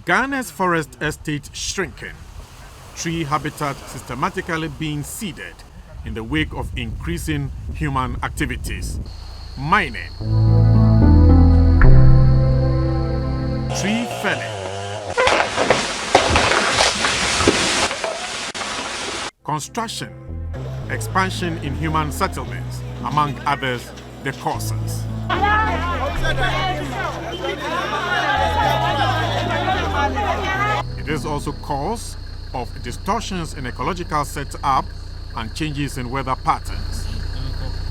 Ghana's forest estate shrinking, tree habitat systematically being ceded in the wake of increasing human activities, mining, tree felling, construction, expansion in human settlements, among others, the causes. It is also cause of distortions in ecological setup and changes in weather patterns.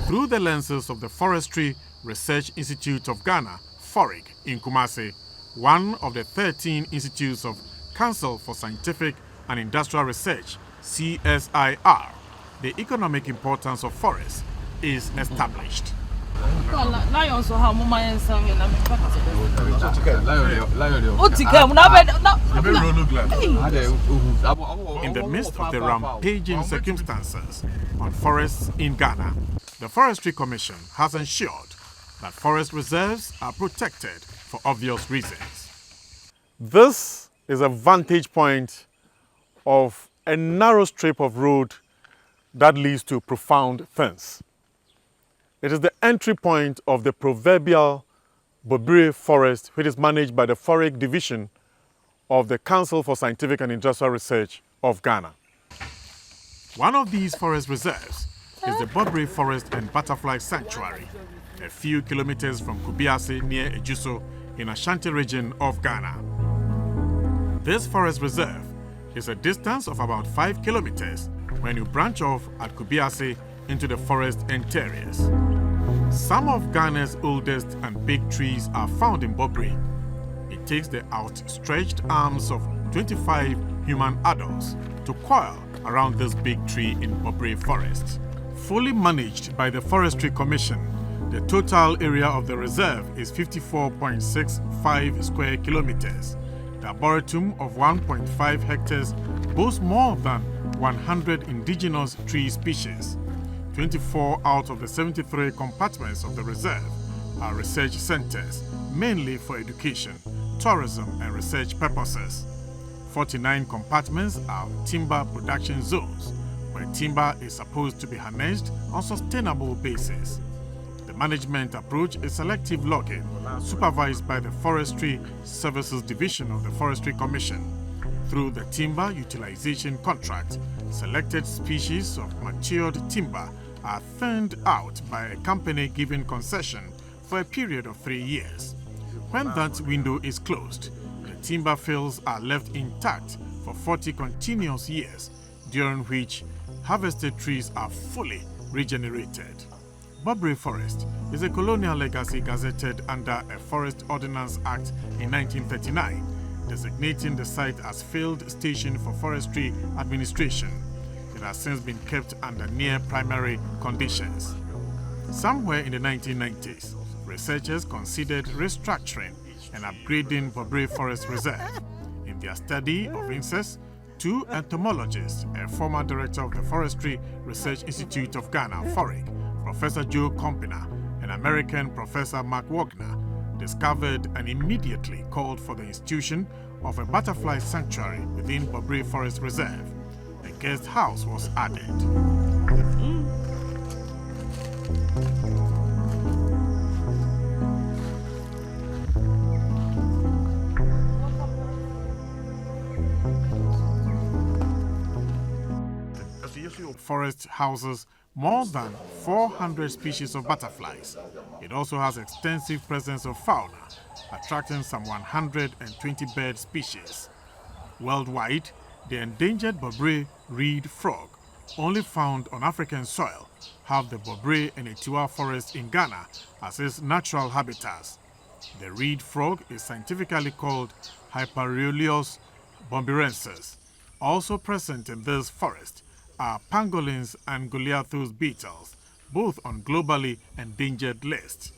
Through the lenses of the Forestry Research Institute of Ghana, forigg, in Kumasi, one of the 13 institutes of Council for Scientific and Industrial Research, CSIR, the economic importance of forests is established. In the midst of the rampaging circumstances on forests in Ghana, the Forestry Commission has ensured that forest reserves are protected for obvious reasons. This is a vantage point of a narrow strip of road that leads to profound things. It is the entry point of the proverbial Bobre forest, which is managed by the Forigg Division of the Council for Scientific and Industrial Research of Ghana. One of these forest reserves is the Bobre Forest and Butterfly Sanctuary, a few kilometers from Kubiase near Ejuso in Ashanti region of Ghana. This forest reserve is a distance of about 5 kilometers when you branch off at Kubiase into the forest interiors. Some of Ghana's oldest and big trees are found in Bobre. It takes the outstretched arms of 25 human adults to coil around this big tree in Bobre Forest. Fully managed by the Forestry Commission, the total area of the reserve is 54.65 square kilometers. The arboretum of 1.5 hectares boasts more than 100 indigenous tree species. 24 out of the 73 compartments of the reserve are research centers, mainly for education, tourism and research purposes. 49 compartments are timber production zones, where timber is supposed to be harnessed on sustainable basis. The management approach is selective logging, supervised by the Forestry Services Division of the Forestry Commission. Through the timber utilization contract, selected species of matured timber are thinned out by a company given concession for a period of 3 years. When that window is closed, the timber fields are left intact for 40 continuous years, during which harvested trees are fully regenerated. Bobre Forest is a colonial legacy gazetted under a Forest Ordinance Act in 1939, designating the site as Field Station for Forestry Administration. It has since been kept under near primary conditions. Somewhere in the 1990s, researchers considered restructuring and upgrading Bobre Forest Reserve. In their study of insects, 2 entomologists, a former director of the Forestry Research Institute of Ghana, forigg, Professor Joe Compina, and American Professor Mark Wagner, discovered and immediately called for the institution of a butterfly sanctuary within Bobre Forest Reserve. A guest house was added. The forest houses more than 400 species of butterflies. It also has extensive presence of fauna, attracting some 120 bird species. Worldwide, the endangered Bobre reed frog, only found on African soil, have the Bobre and Etiwa forest in Ghana as its natural habitats. The reed frog is scientifically called Hypereolus bombirensis. Also present in this forest are pangolins and Goliathus beetles, both on globally endangered lists.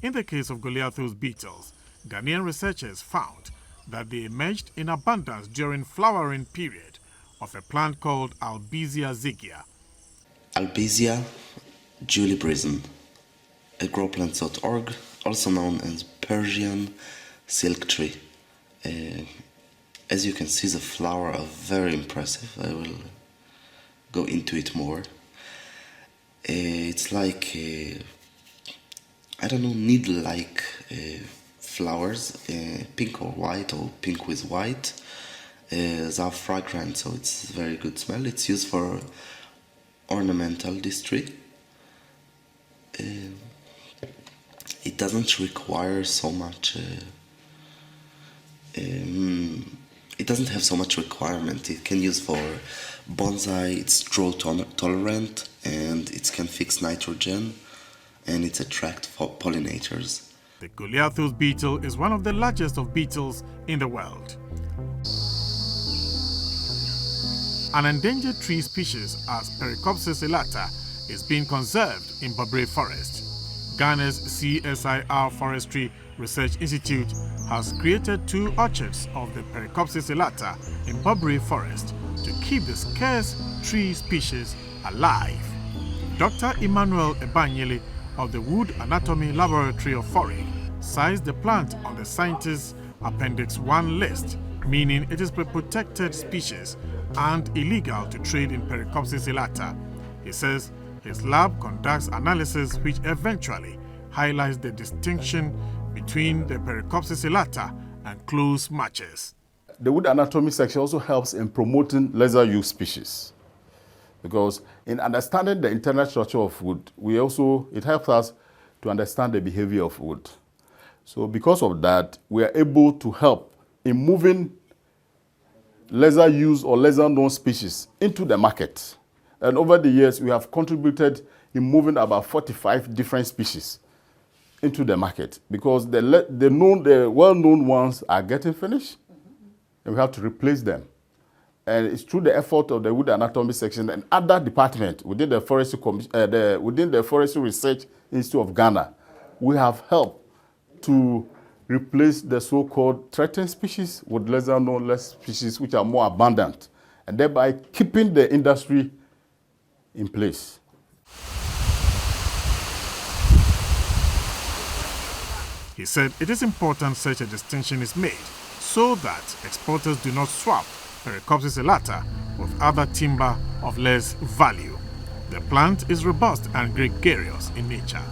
In the case of Goliathus beetles, Ghanaian researchers found that they emerged in abundance during flowering period of a plant called Albizia zygia. Albizia julibrism, agroplant.org, also known as Persian silk tree. As you can see, the flowers are very impressive. I will go into it more. It's like, I don't know, needle-like flowers, pink or white, or pink with white. They are fragrant, so it's very good smell. It's used for ornamental industry. It doesn't require so much. It doesn't have so much requirement. It can use for bonsai. It's drought tolerant, and it can fix nitrogen, and it attracts pollinators. The Goliathus beetle is one of the largest of beetles in the world. An endangered tree species as Pericopsis elata is being conserved in Bobre Forest. Ghana's CSIR Forestry Research Institute has created 2 orchards of the Pericopsis elata in Bobre Forest to keep the scarce tree species alive. Dr. Emmanuel Ebanyele of the Wood Anatomy Laboratory of Forigg sized the plant on the scientist's Appendix 1 list, meaning it is a protected species and illegal to trade in Pericopsis elata. He says his lab conducts analysis which eventually highlights the distinction between the Pericopsis elata and close matches. The wood anatomy section also helps in promoting lesser used species, because in understanding the internal structure of wood, it helps us to understand the behavior of wood. So because of that, we are able to help in moving lesser used or lesser known species into the market. And over the years, we have contributed in moving about 45 different species into the market, because the well-known ones are getting finished, and we have to replace them. And it's through the effort of the Wood Anatomy section and other departments within the Forestry Research Institute of Ghana, we have helped to replace the so-called threatened species with lesser known species which are more abundant, and thereby keeping the industry in place. He said it is important such a distinction is made so that exporters do not swap Pericopsis elata with other timber of less value. The plant is robust and gregarious in nature.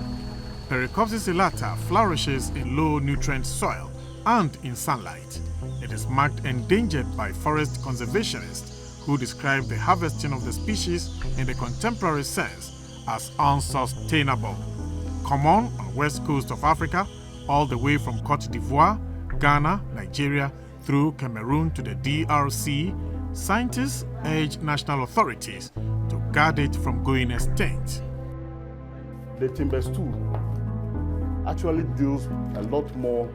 Pericopsis elata flourishes in low nutrient soil and in sunlight. It is marked endangered by forest conservationists who describe the harvesting of the species in the contemporary sense as unsustainable. Common on west coast of Africa, all the way from Côte d'Ivoire, Ghana, Nigeria, through Cameroon to the DRC, scientists urge national authorities to guard it from going extinct. The Timbers 2 actually deals a lot more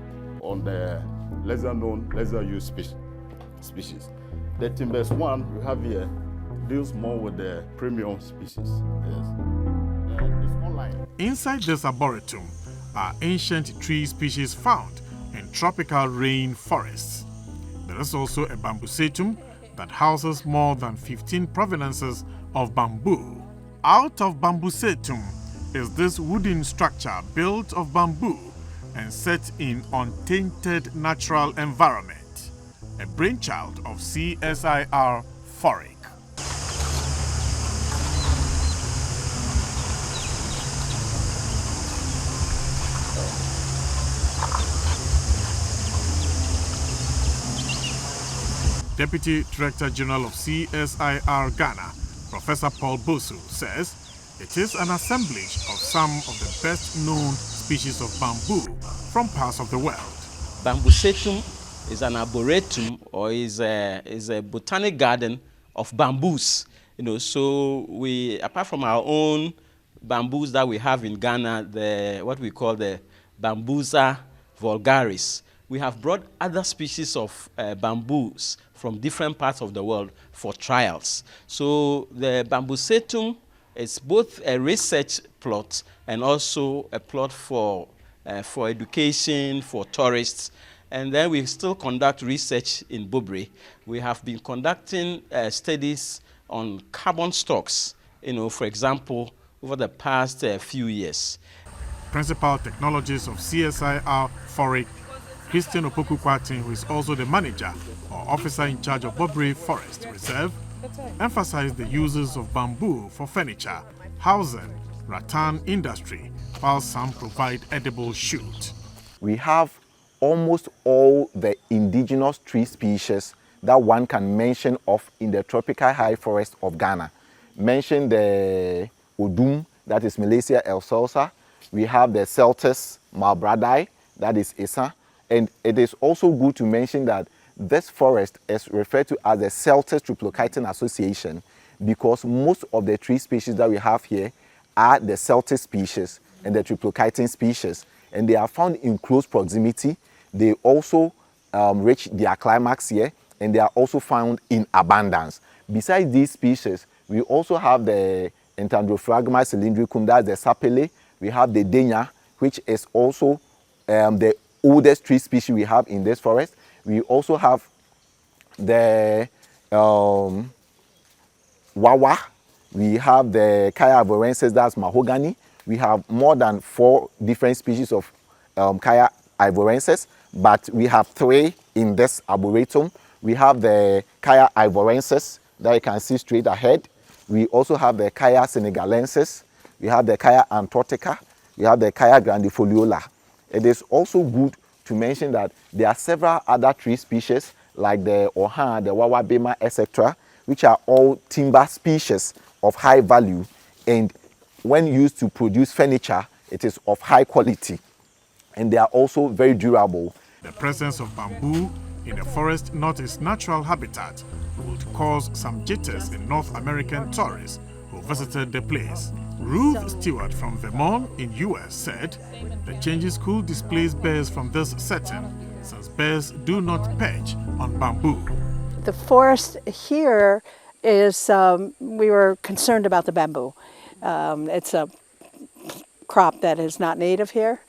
on the lesser known, lesser used species. The Timbers 1 you have here deals more with the premium species. Yes. And it's online. Inside this arboretum are ancient tree species found in tropical rain forests. There is also a bambusatum that houses more than 15 provenances of bamboo. Out of bambusatum is this wooden structure built of bamboo and set in untainted natural environment, a brainchild of CSIR Forigg. Deputy Director General of CSIR Ghana, Professor Paul Bosu, says it is an assemblage of some of the best known species of bamboo from parts of the world. Bambusatum is an arboretum, or is a botanic garden of bamboos. So we, apart from our own bamboos that we have in Ghana, what we call the Bambusa vulgaris, we have brought other species of bamboos from different parts of the world for trials. So the bambusatum is both a research plot and also a plot for education, for tourists. And then we still conduct research in Bobre. We have been conducting studies on carbon stocks, for example, over the past few years. Principal technologists of CSIR Forigg Christian Opoku-Kwatin, who is also the manager or officer in charge of Bobri Forest Reserve, emphasized the uses of bamboo for furniture, housing, rattan industry, while some provide edible shoot. We have almost all the indigenous tree species that one can mention of in the tropical high forest of Ghana. Mention the Odum, that is Malaysia elsalsa. We have the Celtis malbradii, that is Issa. And it is also good to mention that this forest is referred to as the Celtis Triplochitin Association because most of the tree species that we have here are the Celtis species and the Triplochitin species. And they are found in close proximity. They also reach their climax here, and they are also found in abundance. Besides these species, we also have the Entandrophragma cylindricum, that's the sapele. We have the denia, which is also the oldest tree species we have in this forest. We also have the wawa. We have the Kaya arborensis, that's mahogany. We have more than 4 different species of Kaya arborensis, but we have 3 in this arboretum. We have the Kaya arborensis that you can see straight ahead. We also have the Kaya senegalensis. We have the Kaya antarctica. We have the Kaya grandifoliola. It is also good to mention that there are several other tree species like the oha, the wawabema, etc., which are all timber species of high value, and when used to produce furniture, it is of high quality, and they are also very durable. The presence of bamboo in the forest, not its natural habitat, would cause some jitters in North American tourists who visited the place. Ruth Stewart from Vermont in US said the changes could displace bears from this setting, since bears do not perch on bamboo. The forest here is, we were concerned about the bamboo. It's a crop that is not native here,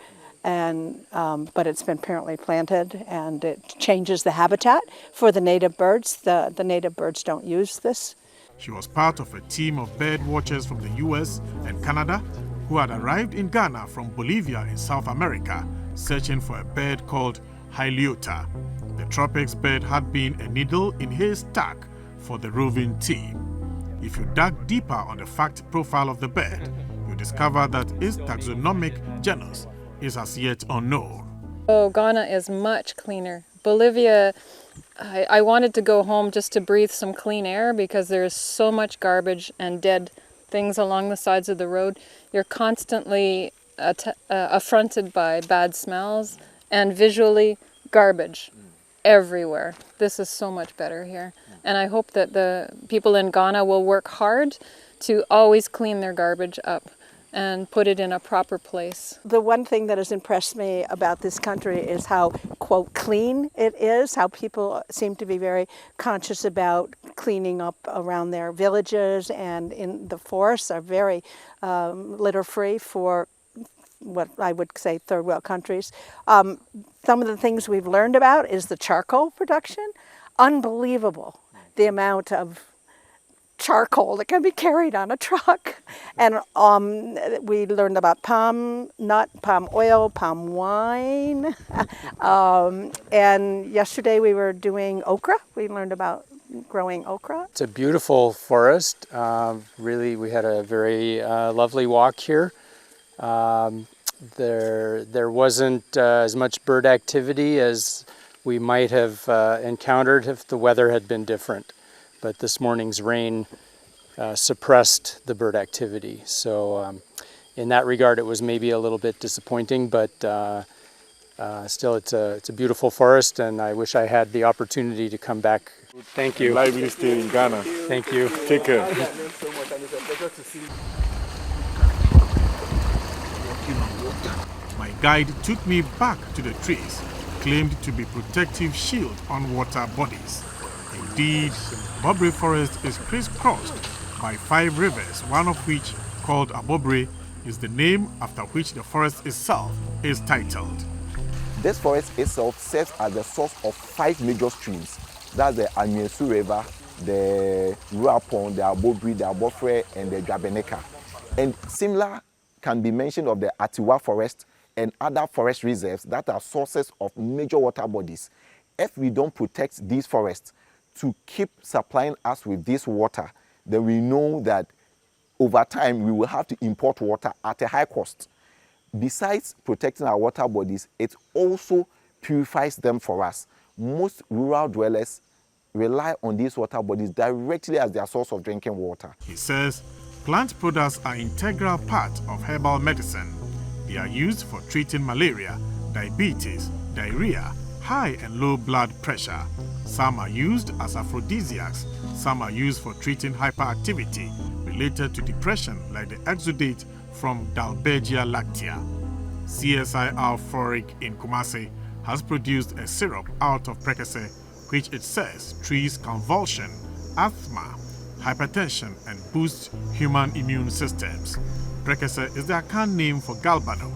and but it's been apparently planted, and it changes the habitat for the native birds. The native birds don't use this. She was part of a team of bird watchers from the US and Canada who had arrived in Ghana from Bolivia in South America, searching for a bird called Hyliota. The tropics bird had been a needle in haystack for the roving team. If you dug deeper on the fact profile of the bird, you discover that its taxonomic genus is as yet unknown. Oh, Ghana is much cleaner. Bolivia, I wanted to go home just to breathe some clean air because there's so much garbage and dead things along the sides of the road. You're constantly affronted by bad smells and visually garbage everywhere. This is so much better here. And I hope that the people in Ghana will work hard to always clean their garbage up and put it in a proper place. The one thing that has impressed me about this country is how, quote, clean it is, how people seem to be very conscious about cleaning up around their villages, and in the forests are very litter-free for what I would say third world countries. Some of the things we've learned about is the charcoal production. Unbelievable, the amount of charcoal that can be carried on a truck. And we learned about palm nut, palm oil, palm wine. And yesterday we were doing okra. We learned about growing okra. It's a beautiful forest. Really, we had a very lovely walk here. There wasn't as much bird activity as we might have encountered if the weather had been different. But this morning's rain suppressed the bird activity. So in that regard, it was maybe a little bit disappointing, but still it's a beautiful forest, and I wish I had the opportunity to come back. Thank you. Lively stay in Ghana. Thank you. Take care. My guide took me back to the trees, claimed to be protective shield on water bodies. Indeed, Bobri Forest is crisscrossed by 5 rivers, one of which, called Abobri, is the name after which the forest itself is titled. This forest itself serves as the source of 5 major streams. That's the Anyesu River, the Ruapon, the Abobri, the Abofre, and the Gabeneka. And similar can be mentioned of the Atiwa Forest and other forest reserves that are sources of major water bodies. If we don't protect these forests to keep supplying us with this water, then we know that over time we will have to import water at a high cost. Besides protecting our water bodies, it also purifies them for us. Most rural dwellers rely on these water bodies directly as their source of drinking water. He says plant products are an integral part of herbal medicine. They are used for treating malaria, diabetes, diarrhea, high and low blood pressure. Some are used as aphrodisiacs. Some are used for treating hyperactivity related to depression, like the exudate from Dalbergia lactea. CSIR forigg in Kumasi has produced a syrup out of prekese, which it says treats convulsion, asthma, hypertension, and boosts human immune systems. Prekese is the Akan name for galbanum,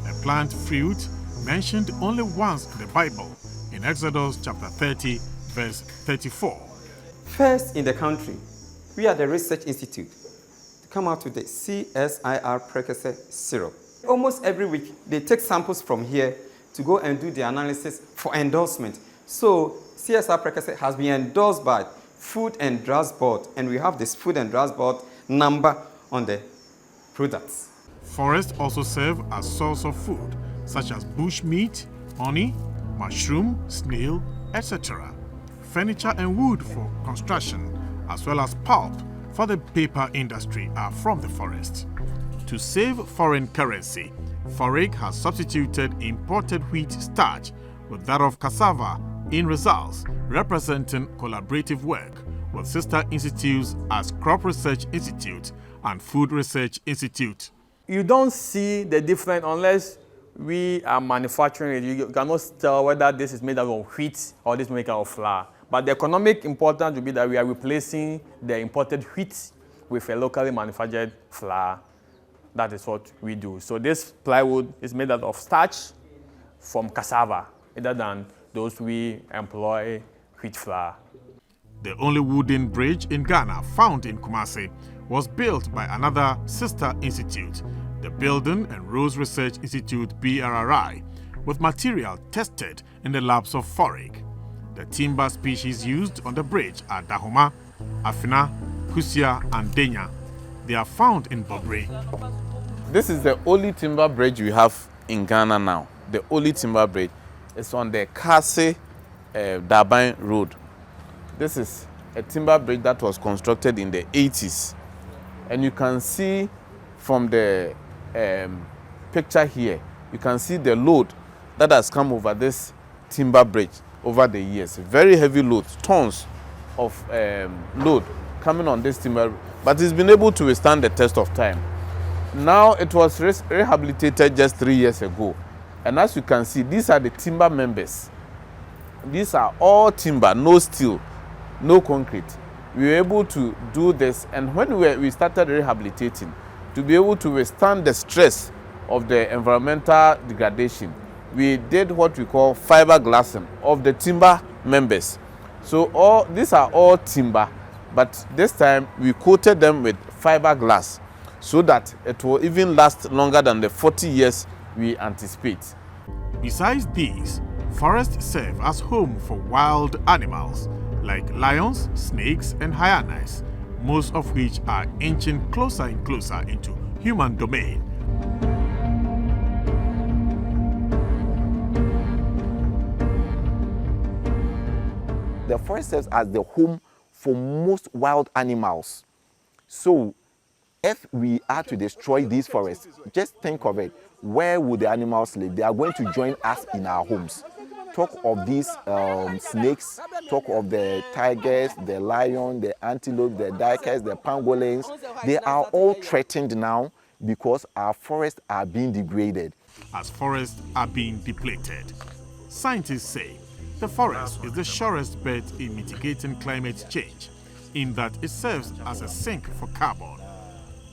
a plant fruit mentioned only once in the Bible, in Exodus chapter 30, verse 34. First in the country, we are the Research Institute to come out with the CSIR prekese syrup. Almost every week, they take samples from here to go and do the analysis for endorsement. So CSIR prekese has been endorsed by Food and Drugs Board, and we have this Food and Drugs Board number on the products. Forests also serve as source of food, such as bush meat, honey, mushroom, snail, etc. Furniture and wood for construction, as well as pulp for the paper industry, are from the forest. To save foreign currency, forigg has substituted imported wheat starch with that of cassava in results, representing collaborative work with sister institutes as Crop Research Institute and Food Research Institute. You don't see the difference unless we are manufacturing it. You cannot tell whether this is made out of wheat or this is made out of flour. But the economic importance will be that we are replacing the imported wheat with a locally manufactured flour. That is what we do. So this plywood is made out of starch from cassava, rather than those we employ wheat flour. The only wooden bridge in Ghana found in Kumasi was built by another sister institute, the Building and Roads Research Institute BRRI, with material tested in the labs of forigg. The timber species used on the bridge are dahoma, afina, kusia, and denya. They are found in Bobri. This is the only timber bridge we have in Ghana now. The only timber bridge is on the Kase Daban Road. This is a timber bridge that was constructed in the 80s. And you can see from the picture here, you can see the load that has come over this timber bridge over the years. Very heavy loads, tons of load coming on this timber, but it's been able to withstand the test of time. Now it was rehabilitated just 3 years ago. And as you can see, these are the timber members. These are all timber, no steel, no concrete. We were able to do this, and when we started rehabilitating, to be able to withstand the stress of the environmental degradation, we did what we call fiberglassing of the timber members. So these are all timber, but this time we coated them with fiberglass so that it will even last longer than the 40 years we anticipate. Besides these, forests serve as home for wild animals like lions, snakes, and hyenas, most of which are inching closer and closer into human domain. The forest serves as the home for most wild animals. So if we are to destroy these forests, just think of it. Where would the animals live? They are going to join us in our homes. Talk of these snakes, talk of the tigers, the lion, the antelope, the duikers, the pangolins. They are all threatened now because our forests are being degraded. As forests are being depleted, scientists say the forest is the surest bet in mitigating climate change, in that it serves as a sink for carbon.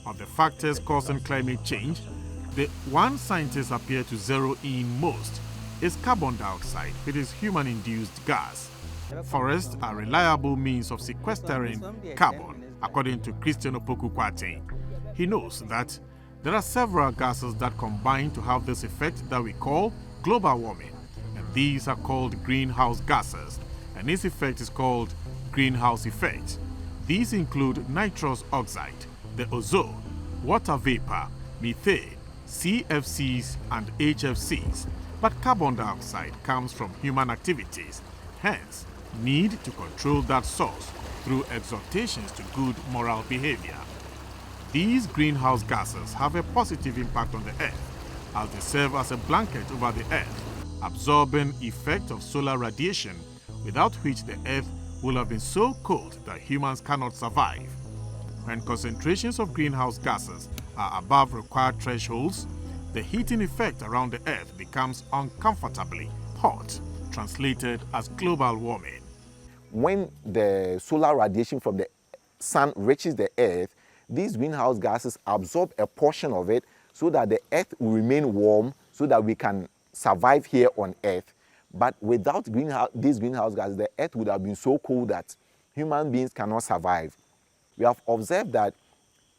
Of the factors causing climate change, the one scientists appear to zero in most is carbon dioxide, which is human-induced gas. Forests are reliable means of sequestering carbon, according to Christian Opoku Kwate. He knows that There are several gases that combine to have this effect that we call global warming, and these are called greenhouse gases, and its effect is called greenhouse effect. These include nitrous oxide, the ozone, water vapor, methane, CFCs and HFCs, but carbon dioxide comes from human activities, hence need to control that source through exhortations to good moral behavior. These greenhouse gases have a positive impact on the earth as they serve as a blanket over the earth, absorbing effect of solar radiation without which the earth will have been so cold that humans cannot survive. When concentrations of greenhouse gases are above required thresholds, the heating effect around the earth becomes uncomfortably hot, translated as global warming. When the solar radiation from the sun reaches the earth, these greenhouse gases absorb a portion of it so that the earth will remain warm so that we can survive here on earth. But without these greenhouse gases, the earth would have been so cold that human beings cannot survive. We have observed that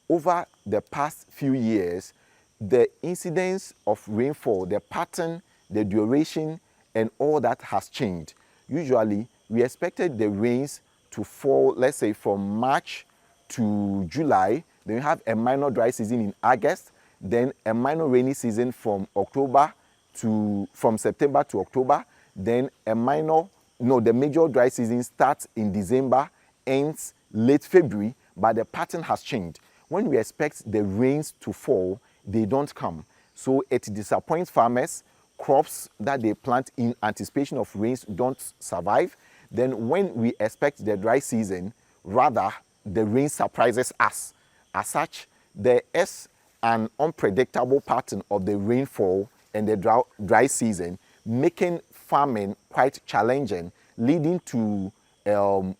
over the past few years, the incidence of rainfall, the pattern, the duration, and all that has changed. Usually, we expected the rains to fall, let's say, from March to July. Then we have a minor dry season in August, then a minor rainy season from September to October, then the major dry season starts in December, ends late February, but the pattern has changed. When we expect the rains to fall, they don't come. So it disappoints farmers. Crops that they plant in anticipation of rains don't survive. Then when we expect the dry season, rather the rain surprises us. As such, there is an unpredictable pattern of the rainfall and the dry season, making farming quite challenging, leading to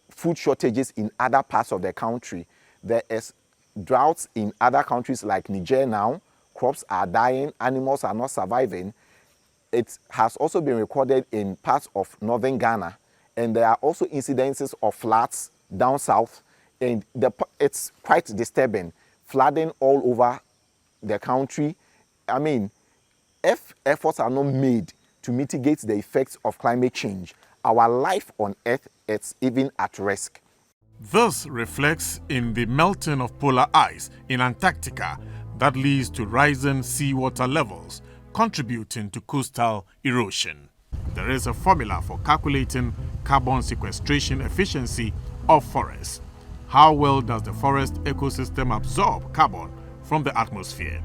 food shortages in other parts of the country. There is droughts in other countries like Niger now. Crops are dying, animals are not surviving. It has also been recorded in parts of northern Ghana, and there are also incidences of floods down south, and it's quite disturbing. Flooding all over the country. I mean, if efforts are not made to mitigate the effects of climate change, our life on Earth is even at risk. This reflects in the melting of polar ice in Antarctica that leads to rising seawater levels, contributing to coastal erosion. There is a formula for calculating carbon sequestration efficiency of forests. How well does the forest ecosystem absorb carbon from the atmosphere?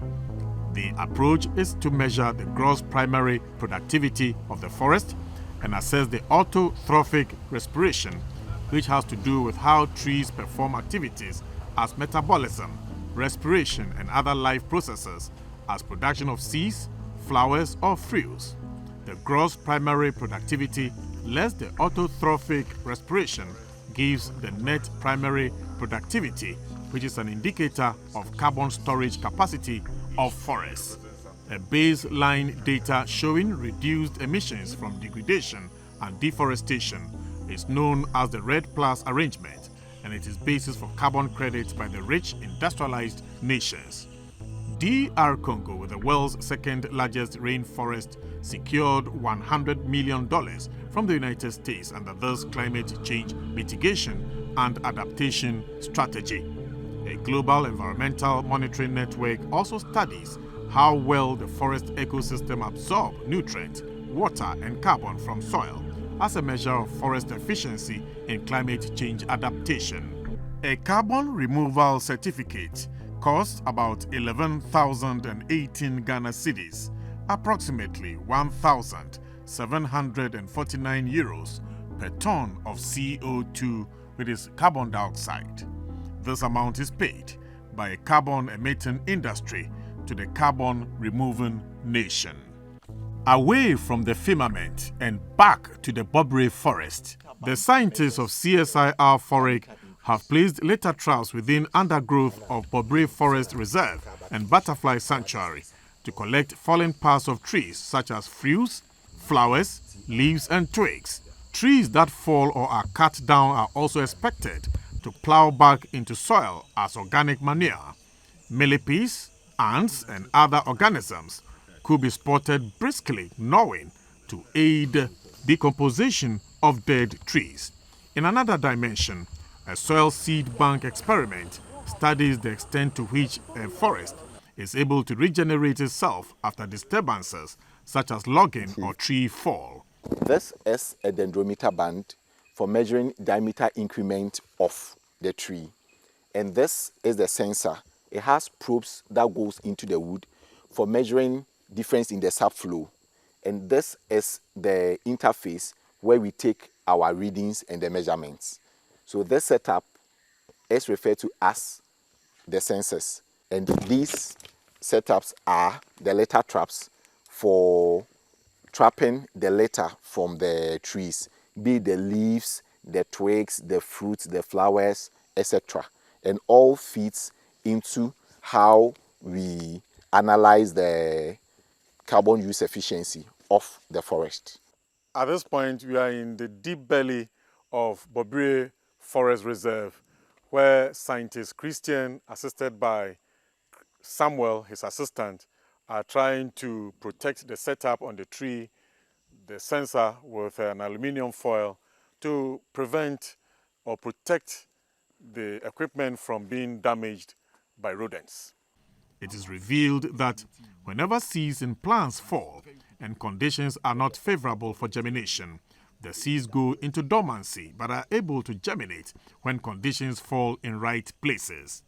The approach is to measure the gross primary productivity of the forest and assess the autotrophic respiration, which has to do with how trees perform activities as metabolism, respiration, and other life processes as production of seeds, flowers, or fruits. The gross primary productivity less the autotrophic respiration gives the net primary productivity, which is an indicator of carbon storage capacity of forests. A baseline data showing reduced emissions from degradation and deforestation is known as the REDD+ arrangement, and it is basis for carbon credits by the rich industrialized nations. DR Congo, with the world's second largest rainforest, secured $100 million from the United States under this climate change mitigation and adaptation strategy. A global environmental monitoring network also studies how well the forest ecosystem absorbs nutrients, water, and carbon from soil as a measure of forest efficiency in climate change adaptation. A carbon removal certificate costs about 11,018 Ghana cedis, approximately 1,749 euros per ton of CO2, which is carbon dioxide. This amount is paid by a carbon-emitting industry to the carbon-removing nation. Away from the firmament and back to the Bobre forest, the scientists of CSIR forigg have placed litter traps within undergrowth of Bobre Forest Reserve and Butterfly Sanctuary to collect fallen parts of trees such as fruits, flowers, leaves, and twigs. Trees that fall or are cut down are also expected to plow back into soil as organic manure. Millipedes, Ants and other organisms could be spotted briskly gnawing to aid decomposition of dead trees. In another dimension, a soil seed bank experiment studies the extent to which a forest is able to regenerate itself after disturbances such as logging or tree fall. This is a dendrometer band for measuring diameter increment of the tree. And this is the sensor. It has probes that goes into the wood for measuring difference in the subflow. And this is the interface where we take our readings and the measurements. So this setup is referred to as the sensors. And these setups are the litter traps for trapping the litter from the trees, be it the leaves, the twigs, the fruits, the flowers, etc. And all feeds into how we analyze the carbon use efficiency of the forest. At this point, we are in the deep belly of Bobre Forest Reserve, where scientist Christian, assisted by Samuel, his assistant, are trying to protect the setup on the tree, the sensor with an aluminium foil to prevent or protect the equipment from being damaged by rodents. It is revealed that whenever seeds in plants fall and conditions are not favorable for germination, the seeds go into dormancy but are able to germinate when conditions fall in right places.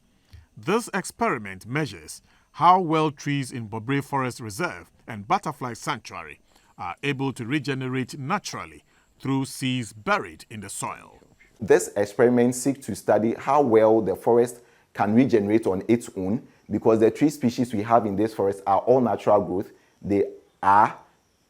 This experiment measures how well trees in Bobre Forest Reserve and Butterfly Sanctuary are able to regenerate naturally through seeds buried in the soil. This experiment seeks to study how well the forest can regenerate on its own, because the tree species we have in this forest are all natural growth. They are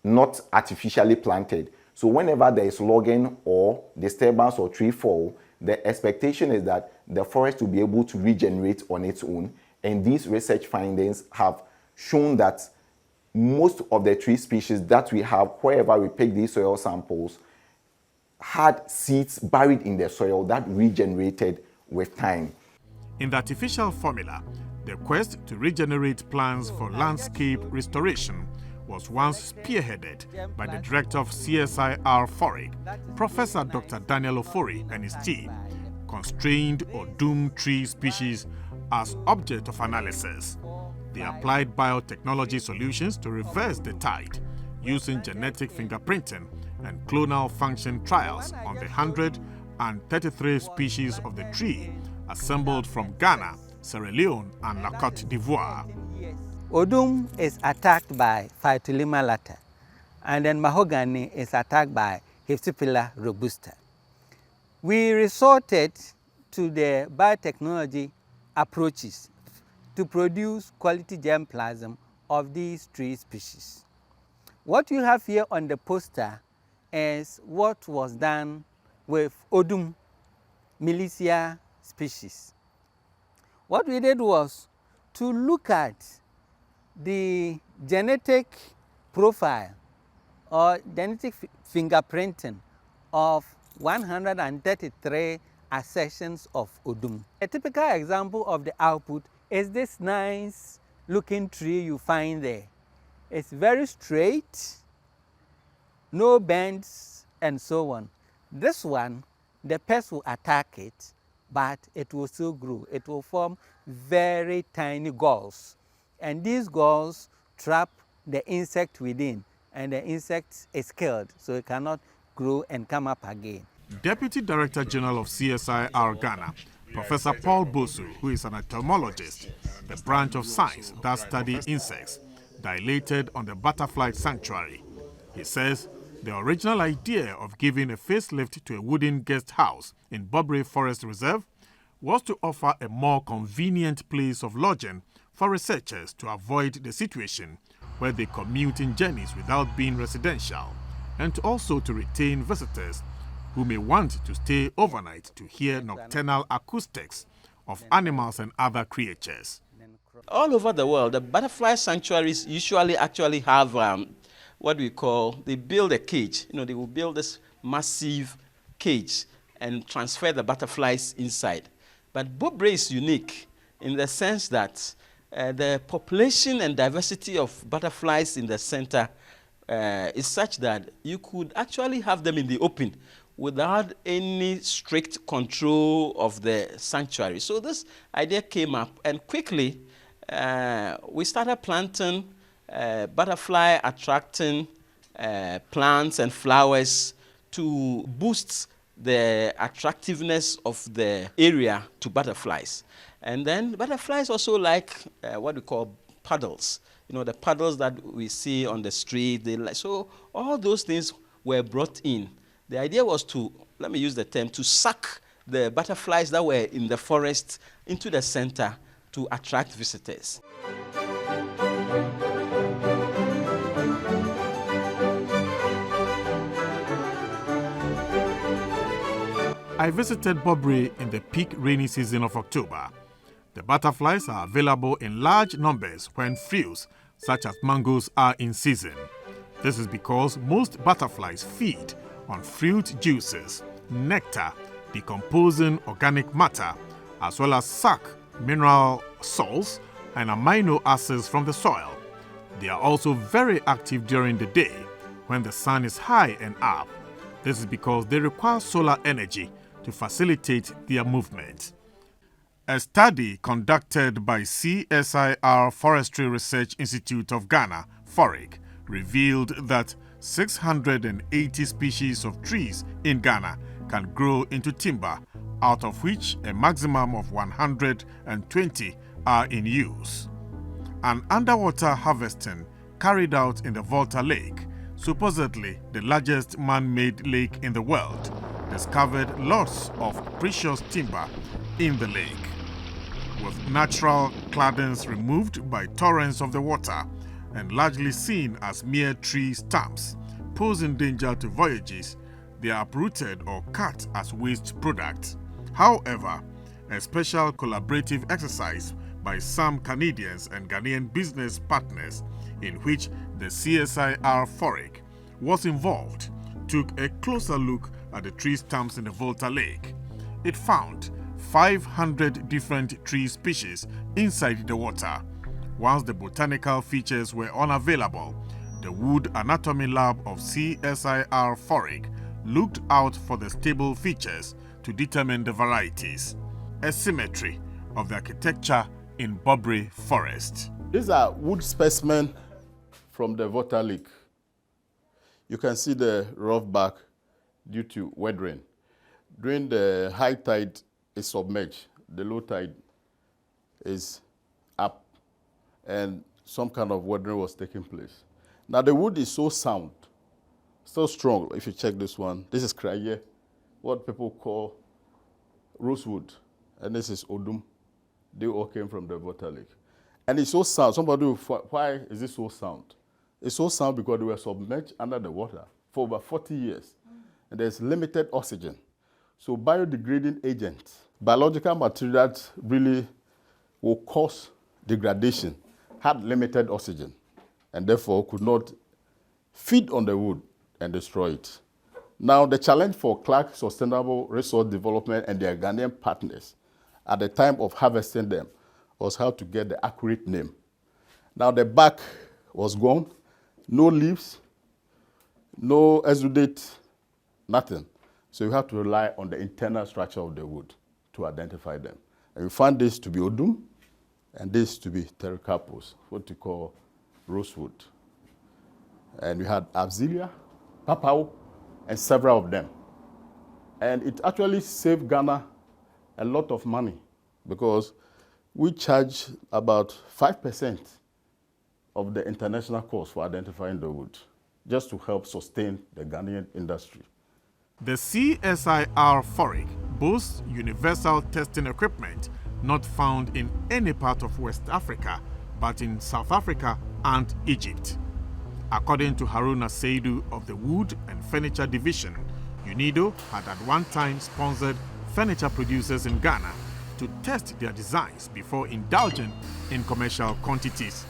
not artificially planted. So whenever there is logging or disturbance or tree fall, the expectation is that the forest will be able to regenerate on its own. And these research findings have shown that most of the tree species that we have, wherever we pick these soil samples, had seeds buried in the soil that regenerated with time. In the artificial formula, the quest to regenerate plants for landscape restoration was once spearheaded by the director of CSIR forigg, Professor Dr. Daniel Ofori, and his team, constrained or doomed tree species as object of analysis. They applied biotechnology solutions to reverse the tide, using genetic fingerprinting and clonal function trials on the 133 species of the tree assembled from Ghana, Sierra Leone, and La Côte d'Ivoire. Odum is attacked by Phytolema lata, and then mahogany is attacked by Hypsipila robusta. We resorted to the biotechnology approaches to produce quality germplasm of these tree species. What you have here on the poster is what was done with Odum milicia species. What we did was to look at the genetic profile or genetic fingerprinting of 133 accessions of Odum. A typical example of the output is this nice looking tree you find there. It's very straight, no bends and so on. This one, the pest will attack it, but it will still grow. It will form very tiny galls. And these galls trap the insect within, and the insect is killed, so it cannot grow and come up again. Deputy Director General of CSIR Ghana, Professor Paul Bosu, who is an entomologist, the branch of science that studies insects, dilated on the Butterfly Sanctuary. He says the original idea of giving a facelift to a wooden guest house in Bobre Forest Reserve was to offer a more convenient place of lodging for researchers to avoid the situation where they commute in journeys without being residential, and also to retain visitors who may want to stay overnight to hear nocturnal acoustics of animals and other creatures. All over the world, the butterfly sanctuaries usually actually have what we call, they build a cage. You know, they will build this massive cage and transfer the butterflies inside. But Bobre is unique in the sense that the population and diversity of butterflies in the center is such that you could actually have them in the open without any strict control of the sanctuary. So this idea came up, and quickly we started planting butterfly attracting plants and flowers to boost the attractiveness of the area to butterflies. And then butterflies also like what we call puddles. You know, the puddles that we see on the street. So all those things were brought in. The idea was to, let me use the term, to suck the butterflies that were in the forest into the center to attract visitors. I visited Bobri in the peak rainy season of October. The butterflies are available in large numbers when fruits, such as mangoes, are in season. This is because most butterflies feed on fruit juices, nectar, decomposing organic matter, as well as suck mineral salts and amino acids from the soil. They are also very active during the day when the sun is high and up. This is because they require solar energy to facilitate their movement. A study conducted by CSIR Forestry Research Institute of Ghana, forigg, revealed that 680 species of trees in Ghana can grow into timber, out of which a maximum of 120 are in use. An underwater harvesting carried out in the Volta Lake, supposedly the largest man-made lake in the world, discovered lots of precious timber in the lake. With natural claddings removed by torrents of the water and largely seen as mere tree stumps, posing danger to voyages, they are uprooted or cut as waste products. However, a special collaborative exercise by some Canadians and Ghanaian business partners, in which the CSIR forigg was involved, took a closer look at the tree stumps in the Volta Lake. It found 500 different tree species inside the water. Once the botanical features were unavailable, the Wood Anatomy Lab of CSIR forigg looked out for the stable features to determine the varieties. A symmetry of the architecture in Bobri Forest. These are wood specimens from the Volta Lake. You can see the rough bark due to weathering. During the high tide, it's submerged. The low tide is up, and some kind of weathering was taking place. Now the wood is so sound, so strong. If you check this one, this is kraye, what people call rosewood, and this is odum. They all came from the Volta Lake. And it's so sound. Somebody will, why is it so sound? It's so sound because they were submerged under the water for over 40 years. And there's limited oxygen. So biodegrading agents, biological material that really will cause degradation, had limited oxygen and therefore could not feed on the wood and destroy it. Now the challenge for Clark Sustainable Resource Development and their Ghanaian partners at the time of harvesting them was how to get the accurate name. Now the bark was gone, no leaves, no exudate, nothing. So you have to rely on the internal structure of the wood to identify them. And we found this to be odum and this to be pterocarpus, what we call rosewood. And we had absilia, papao, and several of them. And it actually saved Ghana a lot of money because we charge about 5% of the international cost for identifying the wood, just to help sustain the Ghanaian industry. The CSIR forigg boasts universal testing equipment not found in any part of West Africa, but in South Africa and Egypt. According to Haruna Seidu of the Wood and Furniture Division, UNIDO had at one time sponsored furniture producers in Ghana to test their designs before indulging in commercial quantities.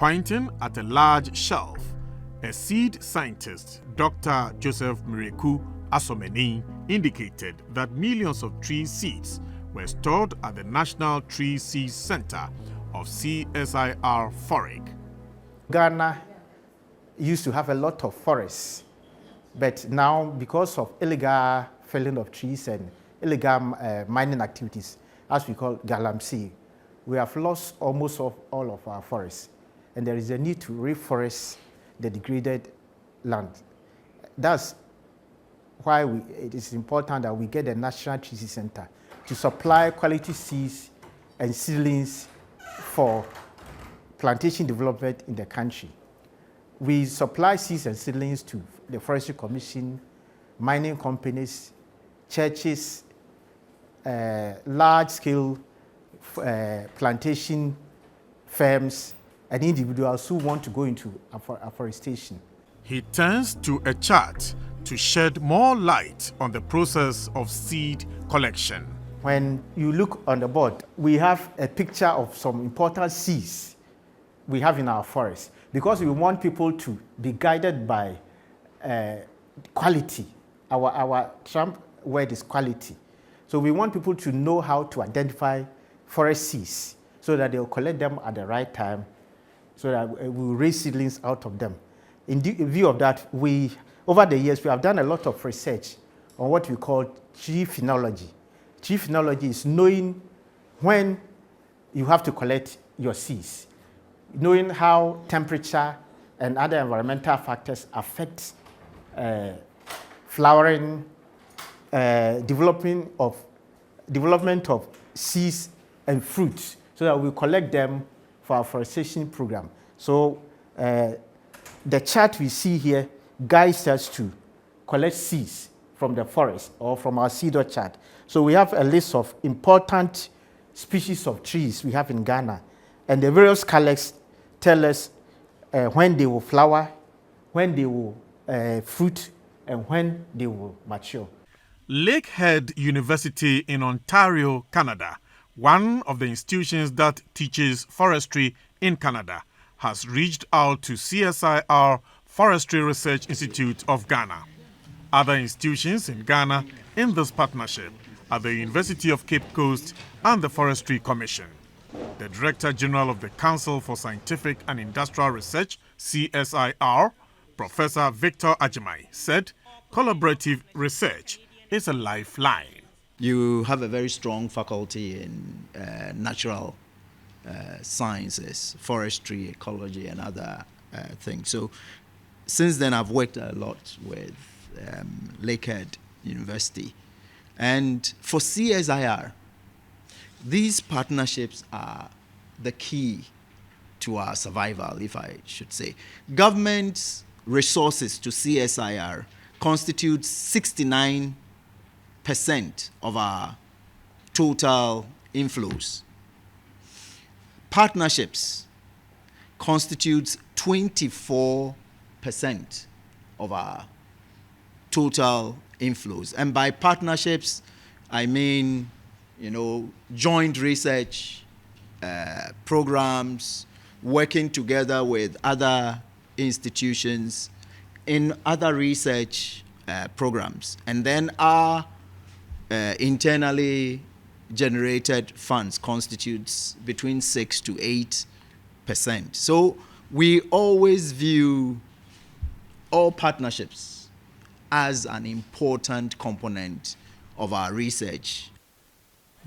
Pointing at a large shelf, a seed scientist, Dr. Joseph Mireku Asomeni, indicated that millions of tree seeds were stored at the National Tree Seeds Center of CSIR forigg. Ghana used to have a lot of forests, but now because of illegal felling of trees and illegal mining activities, as we call galamsey, we have lost almost all of our forests, and there is a need to reforest the degraded land. That's why it is important that we get the National Tree Seed Center to supply quality seeds and seedlings for plantation development in the country. We supply seeds and seedlings to the Forestry Commission, mining companies, churches, large-scale plantation firms, and individuals who want to go into afforestation. He turns to a chart to shed more light on the process of seed collection. When you look on the board, we have a picture of some important seeds we have in our forest, because we want people to be guided by quality. Our Trump word is quality. So we want people to know how to identify forest seeds so that they'll collect them at the right time, so that we'll raise seedlings out of them. In view of that, over the years, we have done a lot of research on what we call tree phenology. Tree phenology is knowing when you have to collect your seeds, knowing how temperature and other environmental factors affect flowering, development of seeds and fruits, so that we collect them for our forestation program. So the chart we see here guides us to collect seeds from the forest or from our seeder chart. So we have a list of important species of trees we have in Ghana, and the various colors tell us when they will flower, when they will fruit, and when they will mature. Lakehead University in Ontario, Canada, one of the institutions that teaches forestry in Canada, has reached out to CSIR Forestry Research Institute of Ghana. Other institutions in Ghana in this partnership are the University of Cape Coast and the Forestry Commission. The Director General of the Council for Scientific and Industrial Research, CSIR, Professor Victor Ajimai, said collaborative research is a lifeline. You have a very strong faculty in natural sciences, forestry, ecology, and other things. So since then, I've worked a lot with Lakehead University. And for CSIR, these partnerships are the key to our survival, if I should say. Government resources to CSIR constitute 69% of our total inflows. Partnerships constitutes 24% of our total inflows. And by partnerships, I mean, joint research programs, working together with other institutions in other research programs. And then our internally generated funds constitutes between 6 to 8%. So we always view all partnerships as an important component of our research.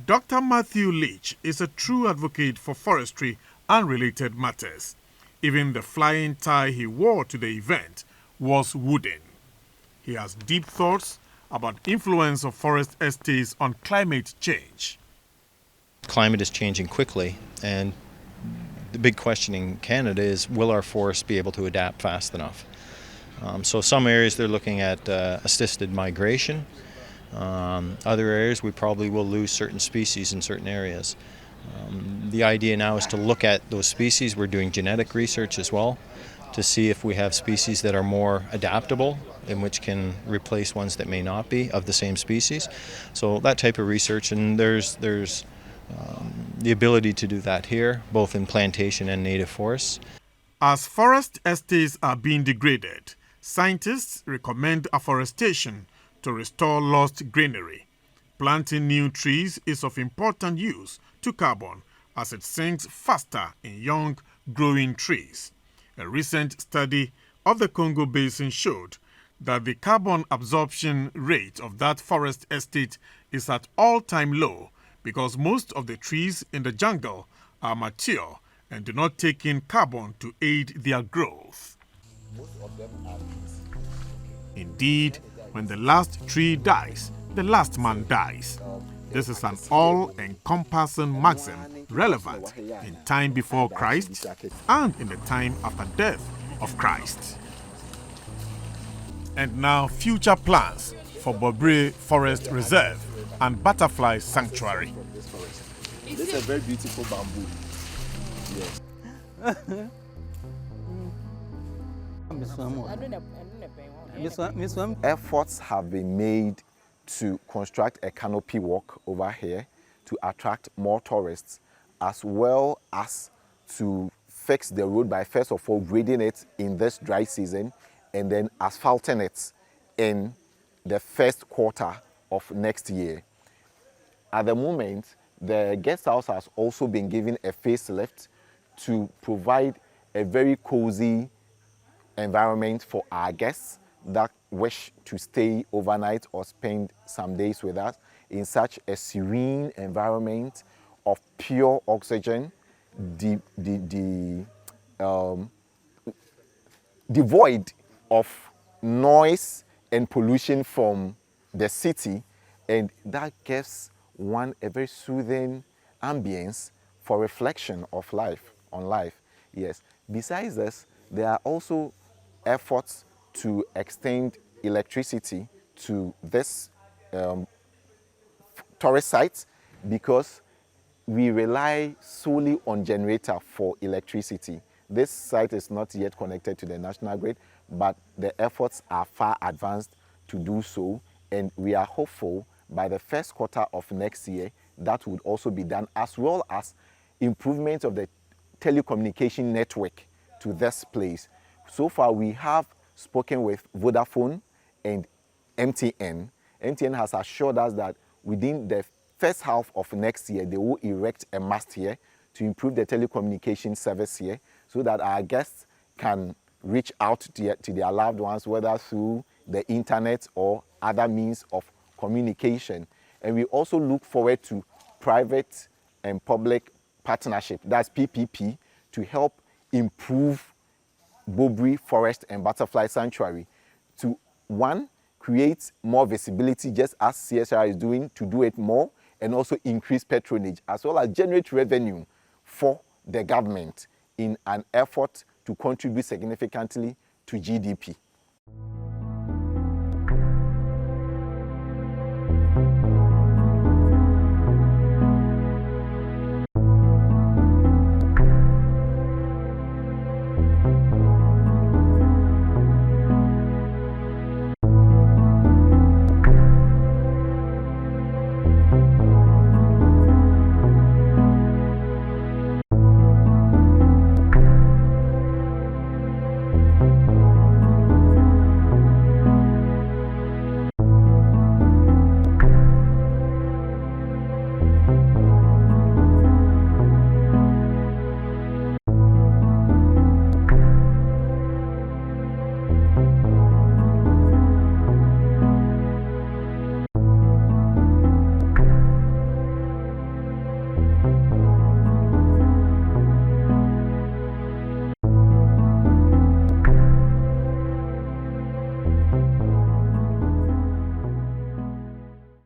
Dr. Matthew Leach is a true advocate for forestry and related matters. Even the flying tie he wore to the event was wooden. He has deep thoughts about influence of forest estates on climate change. Climate is changing quickly, and the big question in Canada is, will our forests be able to adapt fast enough? So some areas they're looking at assisted migration. Other areas we probably will lose certain species in certain areas. The idea now is to look at those species. We're doing genetic research as well to see if we have species that are more adaptable and which can replace ones that may not be of the same species. So that type of research, and there's the ability to do that here, both in plantation and native forests. As forest estates are being degraded, scientists recommend afforestation to restore lost greenery. Planting new trees is of important use to carbon as it sinks faster in young, growing trees. A recent study of the Congo Basin showed that the carbon absorption rate of that forest estate is at all-time low because most of the trees in the jungle are mature and do not take in carbon to aid their growth. Indeed, when the last tree dies, the last man dies. This is an all-encompassing maxim relevant in time before Christ and in the time after death of Christ. And now, future plans for Bobre Forest Reserve and Butterfly Sanctuary. This is a very beautiful bamboo. Yes. Efforts have been made to construct a canopy walk over here to attract more tourists, as well as to fix the road by first of all grading it in this dry season and then asphalting it in the first quarter of next year. At the moment, the guest house has also been given a facelift to provide a very cozy environment for our guests that wish to stay overnight or spend some days with us in such a serene environment of pure oxygen, devoid of noise and pollution from the city, and that gives one a very soothing ambience for reflection of life, on life. Yes. Besides this, there are also efforts to extend electricity to this tourist site because we rely solely on generator for electricity. This site is not yet connected to the national grid, but the efforts are far advanced to do so, and we are hopeful by the first quarter of next year that would also be done, as well as improvement of the telecommunication network to this place. So far, we have spoken with Vodafone and MTN. MTN has assured us that within the first half of next year, they will erect a mast here to improve the telecommunication service here so that our guests can reach out to their loved ones, whether through the internet or other means of communication. And we also look forward to private and public partnership, that's PPP, to help improve Bobre Forest and Butterfly Sanctuary to, one, create more visibility, just as CSIR is doing, to do it more, and also increase patronage, as well as generate revenue for the government in an effort to contribute significantly to GDP.